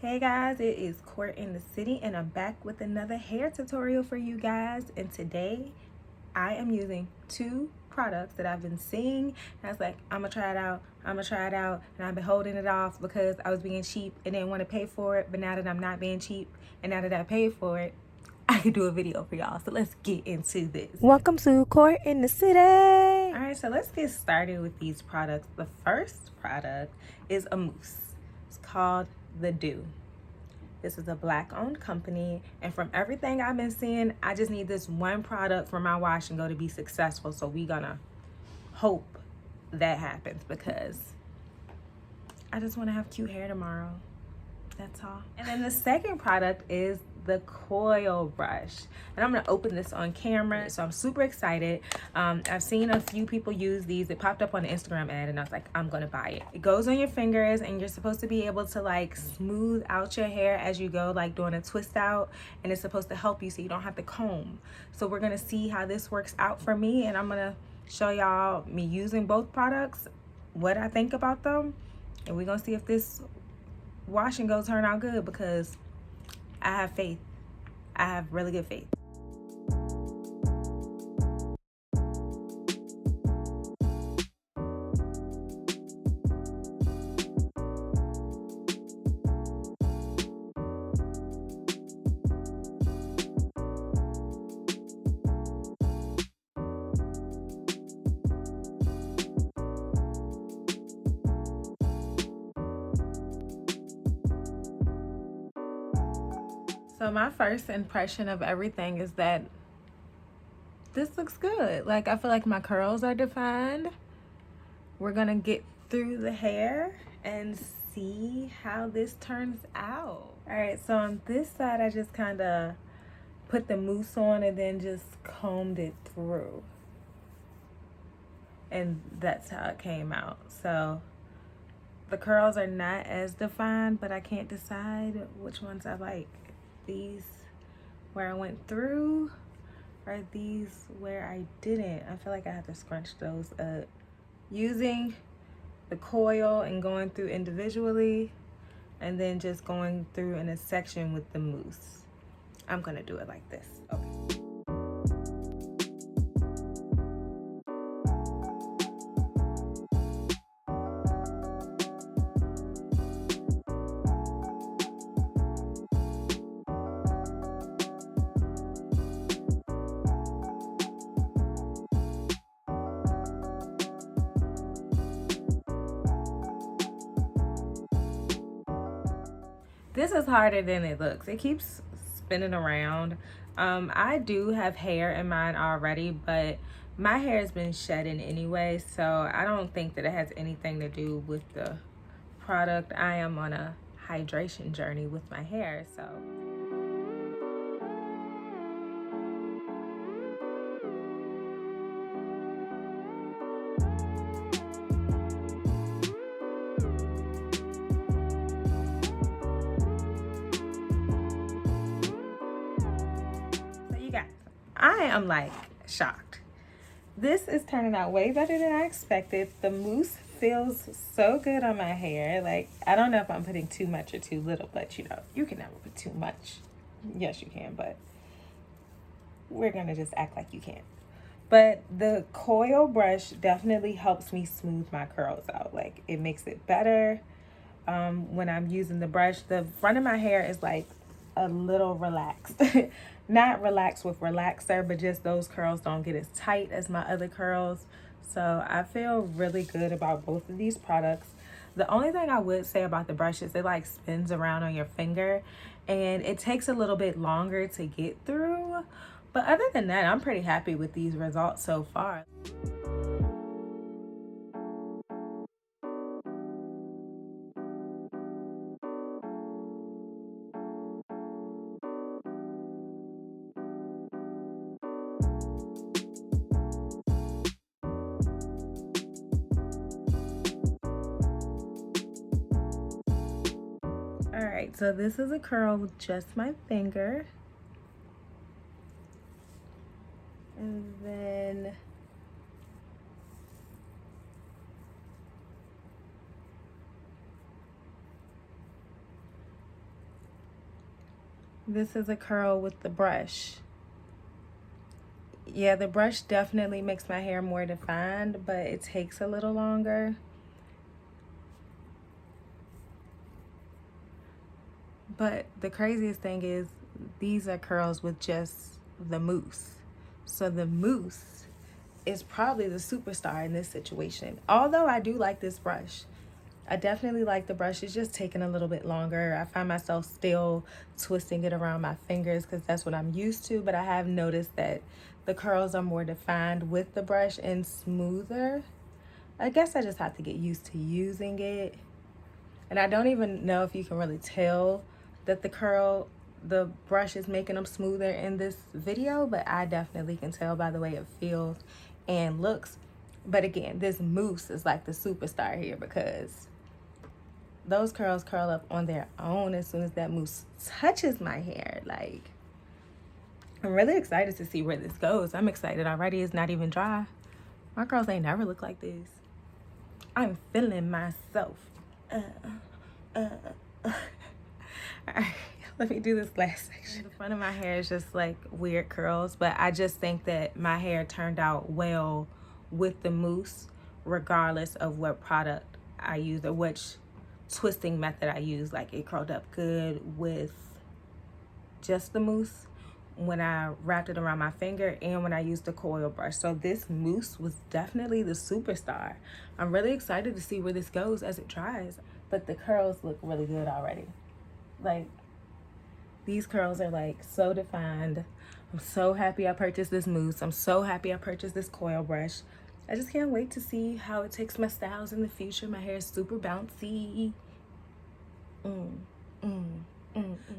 Hey guys, it is Court in the City and I'm back with another hair tutorial for you guys. And today I am using two products that I've been seeing. And I was like, I'm gonna try it out. And I've been holding it off because I was being cheap and didn't want to pay for it. But now that I'm not being cheap and now that I paid for it, I could do a video for y'all. So let's get into this. Welcome to Court in the City. All right, so let's get started with these products. The first product is a mousse. It's called the Doux. This is a Black-owned company, and from everything I've been seeing, I just need this one product for my wash and go to be successful. So we gonna hope that happens because I just want to have cute hair tomorrow. That's all. And then the second product is the Coil brush, and I'm gonna open this on camera, so I'm super excited. I've seen a few people use these. It popped up on the Instagram ad and I was like, I'm gonna buy it. It goes on your fingers and you're supposed to be able to like smooth out your hair as you go, like doing a twist out, and it's supposed to help you so you don't have to comb. So we're gonna see how this works out for me, and I'm gonna show y'all me using both products, what I think about them, and we're gonna see if this wash and go turn out good because I have faith. I have really good faith. So my first impression of everything is that this looks good. Like, I feel like my curls are defined. We're gonna get through the hair and see how this turns out. All right, so on this side, I just kind of put the mousse on and then just combed it through. And that's how it came out. So the curls are not as defined, but I can't decide which ones I like. These where I went through, or these where I didn't. I feel like I have to scrunch those up. Using the coil and going through individually, and then just going through in a section with the mousse. I'm gonna do it like this. Okay. This is harder than it looks. It keeps spinning around. I do have hair in mine already, but my hair has been shedding anyway, so I don't think that it has anything to do with the product. I am on a hydration journey with my hair, so. I am like shocked. This is turning out way better than I expected. The mousse feels so good on my hair. Like, I don't know if I'm putting too much or too little, but you know, you can never put too much. Yes, you can, but we're gonna just act like you can't. But the coil brush definitely helps me smooth my curls out. Like, it makes it better. When I'm using the brush, the front of my hair is like a little relaxed. Not relaxed with relaxer, but just those curls don't get as tight as my other curls. So I feel really good about both of these products. The only thing I would say about the brush is it like spins around on your finger and it takes a little bit longer to get through. But other than that, I'm pretty happy with these results so far. All right, so this is a curl with just my finger. And then This is a curl with the brush. Yeah, the brush definitely makes my hair more defined, but it takes a little longer. But the craziest thing is these are curls with just the mousse. So the mousse is probably the superstar in this situation. Although I do like this brush. I definitely like the brush. It's just taking a little bit longer. I find myself still twisting it around my fingers because that's what I'm used to. But I have noticed that the curls are more defined with the brush and smoother. I guess I just have to get used to using it. And I don't even know if you can really tell that the brush is making them smoother in this video, but I definitely can tell by the way it feels and looks. But again, this mousse is like the superstar here because those curls curl up on their own as soon as that mousse touches my hair. Like, I'm really excited to see where this goes. I'm excited already. It's not even dry. My curls ain't never look like this. I'm feeling myself. All right, let me do this last section. The front of my hair is just like weird curls, but I just think that my hair turned out well with the mousse, regardless of what product I use or which twisting method I use. Like, it curled up good with just the mousse when I wrapped it around my finger and when I used the coil brush. So this mousse was definitely the superstar. I'm really excited to see where this goes as it dries. But the curls look really good already. Like, these curls are like so defined. I'm so happy I purchased this mousse. I'm so happy I purchased this coil brush. I just can't wait to see how it takes my styles in the future. My hair is super bouncy.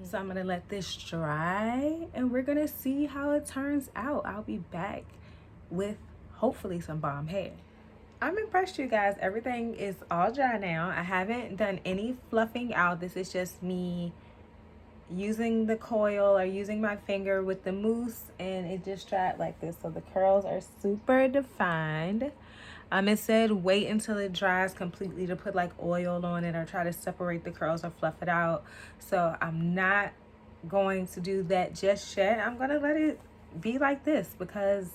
So I'm gonna let this dry and we're gonna see how it turns out. I'll be back with hopefully some bomb hair. I'm impressed, you guys. Everything is all dry now. I haven't done any fluffing out. This is just me using the coil or using my finger with the mousse, and it just dried like this. So the curls are super defined. It said wait until it dries completely to put like oil on it or try to separate the curls or fluff it out. So I'm not going to do that just yet. I'm gonna let it be like this because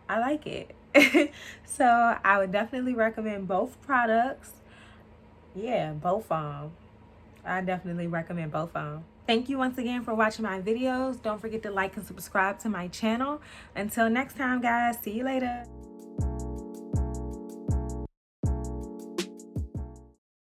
I like it. So I would definitely recommend both products. Yeah, both of them. I definitely recommend both of them. Thank you once again for watching my videos. Don't forget to like and subscribe to my channel. Until next time, guys. See you later.